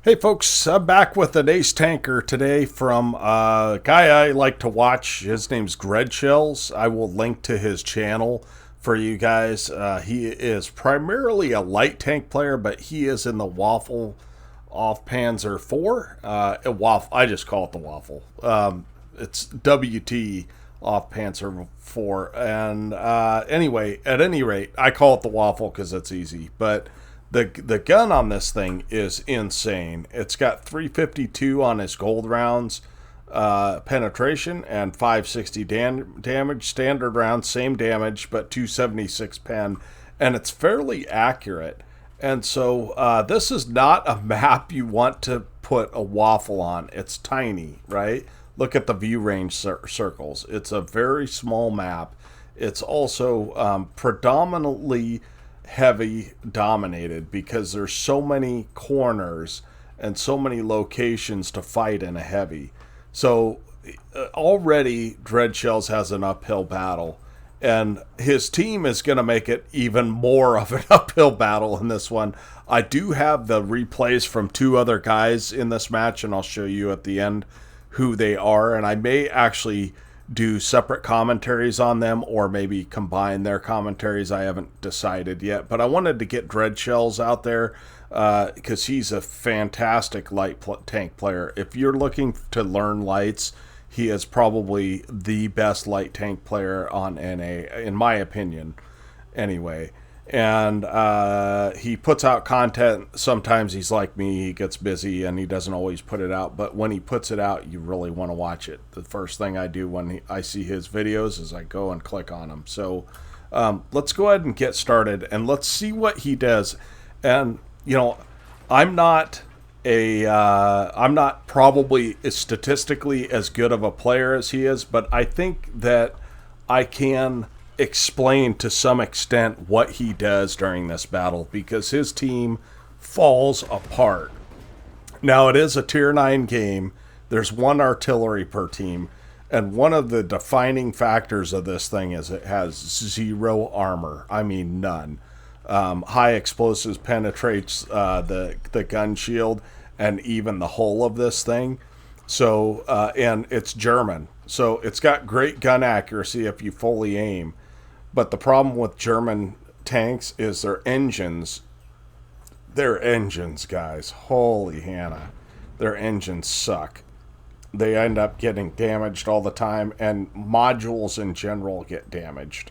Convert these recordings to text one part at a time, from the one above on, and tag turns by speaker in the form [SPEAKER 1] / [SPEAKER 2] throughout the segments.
[SPEAKER 1] Hey folks, I'm back with an ace tanker today from a guy I like to watch. His name's Dreadshells. I will link to his channel for you guys. He is primarily a light tank player, but he is in the Waffle off Panzer 4. Waffle, I just call it the Waffle. It's WT off Panzer 4. And anyway, at any rate, I call it the Waffle because it's easy. But the gun on this thing is insane. It's got 352 on his gold rounds penetration and 560 damage. Standard rounds, same damage, but 276 pen, and it's fairly accurate. And so this is not a map you want to put a Waffle on. It's tiny, right? Look at the view range circles. It's a very small map. It's also predominantly heavy dominated because there's so many corners and so many locations to fight in a heavy. So already Dreadshells has an uphill battle, and his team is going to make it even more of an uphill battle in this one. I do have the replays from two other guys in this match, and I'll show you at the end who they are, and I may actually do separate commentaries on them or maybe combine their commentaries. I haven't decided yet, but I wanted to get Dreadshells out there because he's a fantastic light tank player. If you're looking to learn lights, he is probably the best light tank player on NA, in my opinion, anyway. And he puts out content. Sometimes he's like me, he gets busy and he doesn't always put it out, but when he puts it out, you really want to watch it. The first thing I do when I see his videos is I go and click on them. So let's go ahead and get started and let's see what he does. And you know, I'm not probably statistically as good of a player as he is, but I think that I can explain to some extent what he does during this battle because his team falls apart. Now, it is a tier 9 game. There's one artillery per team, and one of the defining factors of this thing is it has zero armor. I mean, none. High explosives penetrates the gun shield and even the hull of this thing. So, and it's German. So it's got great gun accuracy if you fully aim. But the problem with German tanks is their engines. Their engines, guys. Holy Hannah. Their engines suck. They end up getting damaged all the time, and modules in general get damaged.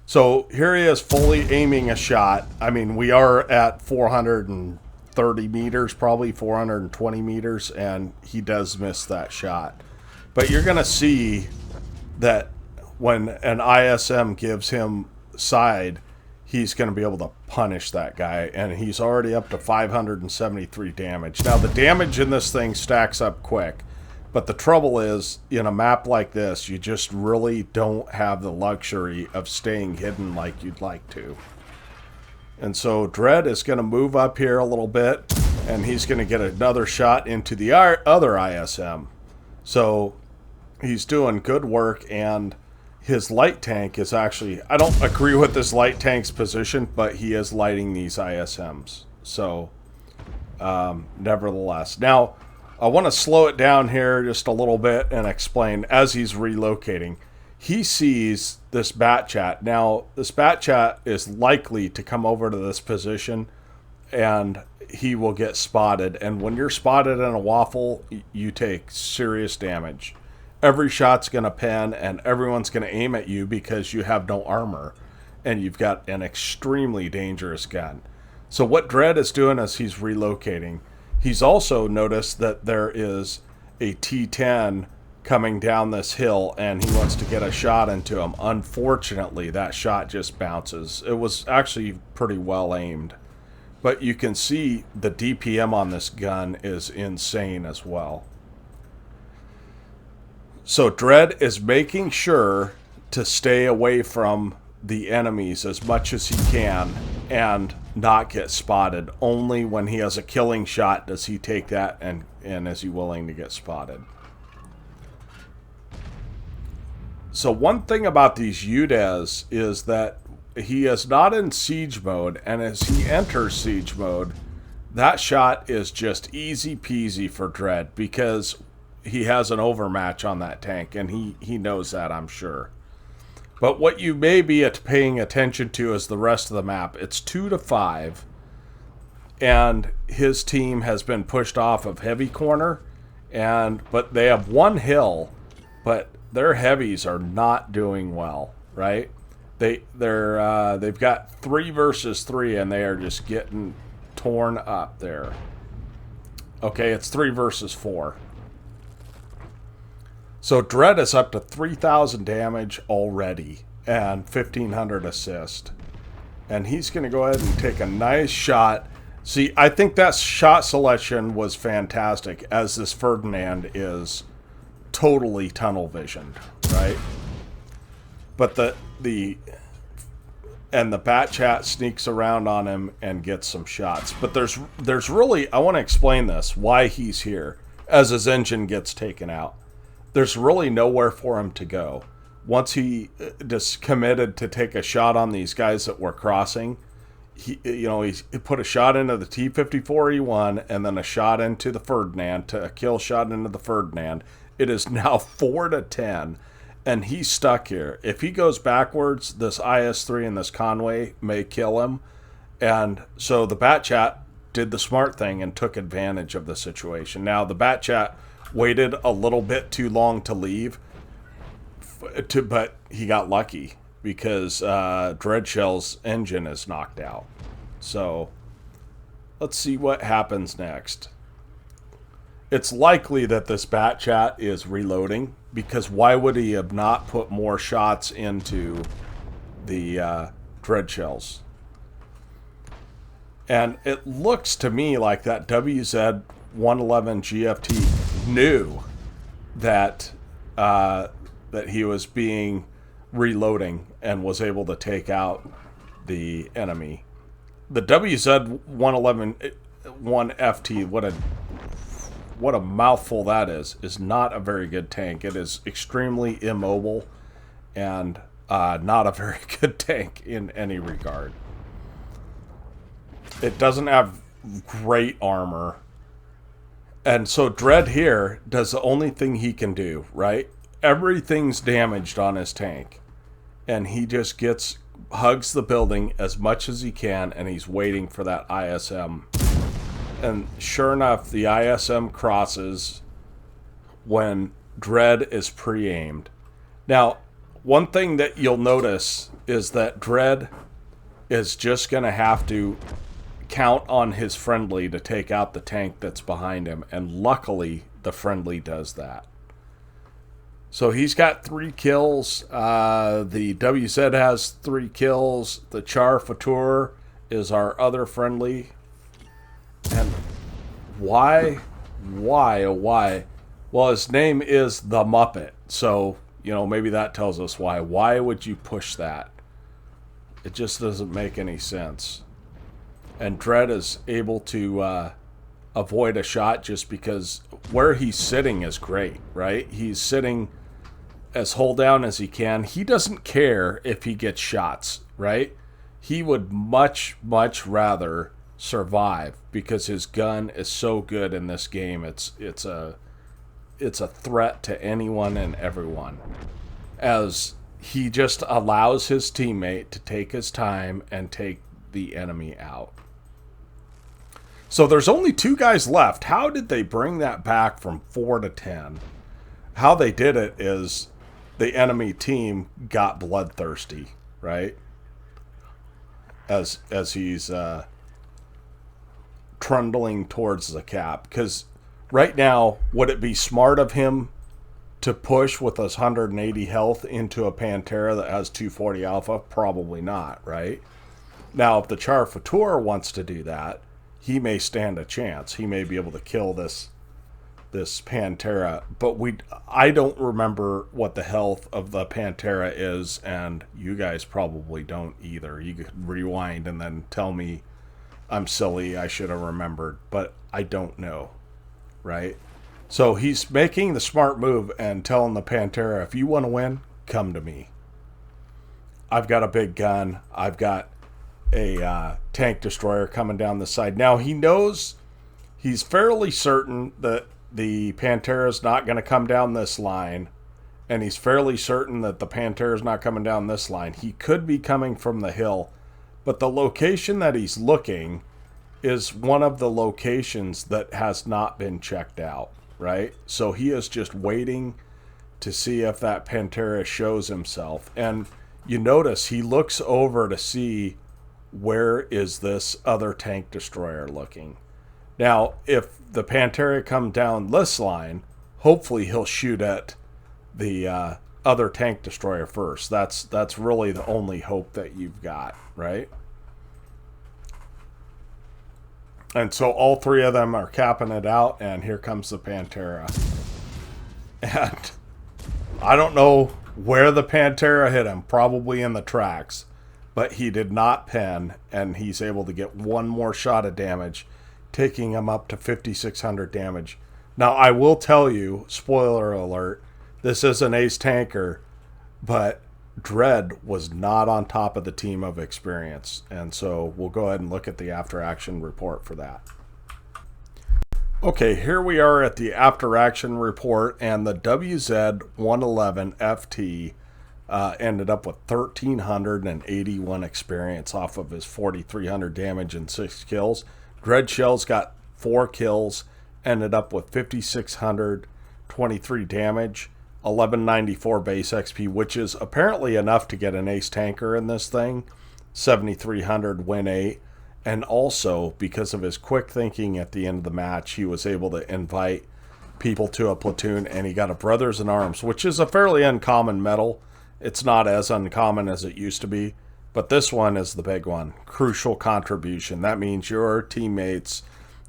[SPEAKER 1] So here he is fully aiming a shot. I mean, we are at 430 meters, probably 420 meters, and he does miss that shot. But you're going to see that when an ISM gives him side, he's going to be able to punish that guy, and he's already up to 573 damage. Now, the damage in this thing stacks up quick, but the trouble is, in a map like this, you just really don't have the luxury of staying hidden like you'd like to. And so Dread is going to move up here a little bit, and he's going to get another shot into the other ISM. So he's doing good work, and his light tank is actually, I don't agree with this light tank's position, but he is lighting these ISMs. So, nevertheless. Now, I want to slow it down here just a little bit and explain as he's relocating. He sees this bat chat. Now, this bat chat is likely to come over to this position and he will get spotted. And when you're spotted in a Waffle, you take serious damage. Every shot's going to pen and everyone's going to aim at you because you have no armor and you've got an extremely dangerous gun. So what Dread is doing is he's relocating. He's also noticed that there is a T-10 coming down this hill and he wants to get a shot into him. Unfortunately, that shot just bounces. It was actually pretty well aimed. But you can see the DPM on this gun is insane as well. So Dread is making sure to stay away from the enemies as much as he can and not get spotted. Only when he has a killing shot does he take that and is he willing to get spotted. So one thing about these UDES is that he is not in siege mode, and as he enters siege mode, that shot is just easy peasy for Dread because he has an overmatch on that tank, and he knows that, I'm sure. But what you may be paying attention to is the rest of the map. It's 2-5, and his team has been pushed off of heavy corner, but they have one hill, but their heavies are not doing well, right? They've got 3 versus 3, and they are just getting torn up there. Okay, it's 3 versus 4. So Dread is up to 3,000 damage already and 1,500 assist. And he's going to go ahead and take a nice shot. See, I think that shot selection was fantastic, as this Ferdinand is totally tunnel visioned, right? But the Bat Chat sneaks around on him and gets some shots. But there's really, I want to explain this, why he's here, as his engine gets taken out. There's really nowhere for him to go. Once he just committed to take a shot on these guys that were crossing, he put a shot into the T-54E1 and then a shot into the Ferdinand, to a kill shot into the Ferdinand. It is now 4-10, and he's stuck here. If he goes backwards, this IS-3 and this Conway may kill him. And so the Bat Chat did the smart thing and took advantage of the situation. Now, the Bat Chat waited a little bit too long to leave, but he got lucky because Dreadshells' engine is knocked out. So let's see what happens next. It's likely that this Bat Chat is reloading, because why would he have not put more shots into the Dreadshells? And it looks to me like that WZ-111 GFT knew that that he was being reloading and was able to take out the enemy. The WZ-111 1FT, what a mouthful that is not a very good tank. It is extremely immobile and not a very good tank in any regard. It doesn't have great armor. And so Dread here does the only thing he can do, right? Everything's damaged on his tank. And he just hugs the building as much as he can, and he's waiting for that ISM. And sure enough, the ISM crosses when Dread is pre-aimed. Now, one thing that you'll notice is that Dread is just going to have to count on his friendly to take out the tank that's behind him, and luckily the friendly does that. So he's got 3 kills. The WZ has 3 kills. The Char Fatur is our other friendly. And why? Well, his name is the Muppet, so maybe that tells us why. Why would you push that? It just doesn't make any sense. And Dread is able to avoid a shot just because where he's sitting is great, right? He's sitting as hold down as he can. He doesn't care if he gets shots, right? He would much rather survive because his gun is so good in this game. It's a threat to anyone and everyone, as he just allows his teammate to take his time and take the enemy out. So there's only 2 guys left. How did they bring that back from 4-10? How they did it is the enemy team got bloodthirsty, right? As he's trundling towards the cap. Because right now, would it be smart of him to push with his 180 health into a Pantera that has 240 alpha? Probably not, right? Now, if the Char Fatur wants to do that, he may stand a chance. He may be able to kill this Pantera, but I don't remember what the health of the Pantera is, and you guys probably don't either. You could rewind and then tell me I'm silly, I should have remembered, but I don't know, right? So he's making the smart move and telling the Pantera, if you want to win, come to me. I've got a big gun. I've got a tank destroyer coming down the side. Now he knows, he's fairly certain that the Pantera is not going to come down this line, and he's fairly certain that the Pantera is not coming down this line. He could be coming from the hill, but the location that he's looking is one of the locations that has not been checked out, right? So he is just waiting to see if that Pantera shows himself. And you notice he looks over to see, where is this other tank destroyer looking? Now, if the Pantera come down this line, hopefully he'll shoot at the other tank destroyer first. That's really the only hope that you've got, right? And so all three of them are capping it out, and here comes the Pantera. And I don't know where the Pantera hit him, probably in the tracks, but he did not pen, and he's able to get one more shot of damage, taking him up to 5,600 damage. Now, I will tell you, spoiler alert, this is an ace tanker, but Dread was not on top of the team of experience. And so we'll go ahead and look at the after action report for that. Okay, here we are at the after action report, and the WZ-111 FT ended up with 1,381 experience off of his 4,300 damage and 6 kills. Dreadshells got 4 kills, ended up with 5,623 damage. 1194 base XP, which is apparently enough to get an ace tanker in this thing. 7,300 win 8. And also, because of his quick thinking at the end of the match, he was able to invite people to a platoon, and he got a Brothers in Arms, which is a fairly uncommon medal. It's not as uncommon as it used to be, but this one is the big one. Crucial contribution. That means your teammates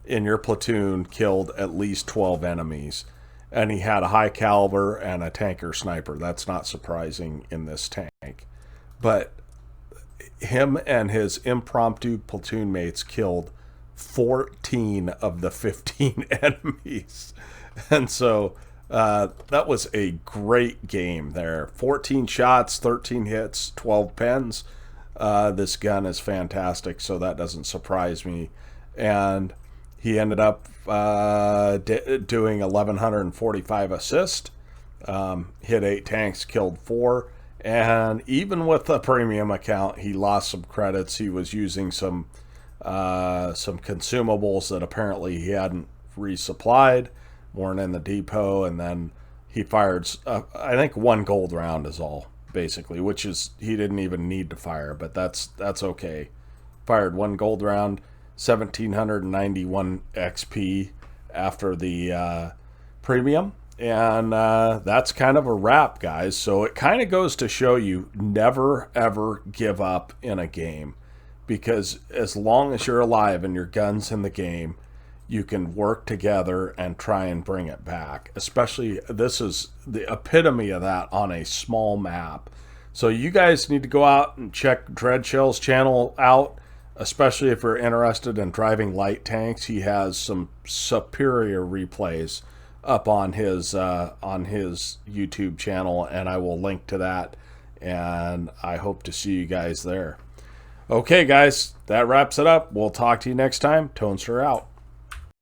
[SPEAKER 1] in your platoon killed at least 12 enemies. And he had a high caliber and a tanker sniper. That's not surprising in this tank. But him and his impromptu platoon mates killed 14 of the 15 enemies. And so that was a great game there. 14 shots, 13 hits, 12 pens. This gun is fantastic, so that doesn't surprise me. And he ended up doing 1,145 assists, hit 8 tanks, killed 4, and even with a premium account, he lost some credits. He was using some consumables that apparently he hadn't resupplied, weren't in the depot, and then he fired, I think, 1 gold round is all, basically, which is, he didn't even need to fire, but that's okay. Fired 1 gold round, 1,791 XP after the premium, and that's kind of a wrap, guys. So it kind of goes to show you, never ever give up in a game, because as long as you're alive and your gun's in the game, you can work together and try and bring it back. Especially, this is the epitome of that on a small map. So you guys need to go out and check Dreadshells' channel out, especially if you're interested in driving light tanks. He has some superior replays up on his YouTube channel, and I will link to that, and I hope to see you guys there. Okay, guys, that wraps it up. We'll talk to you next time. Tonester out.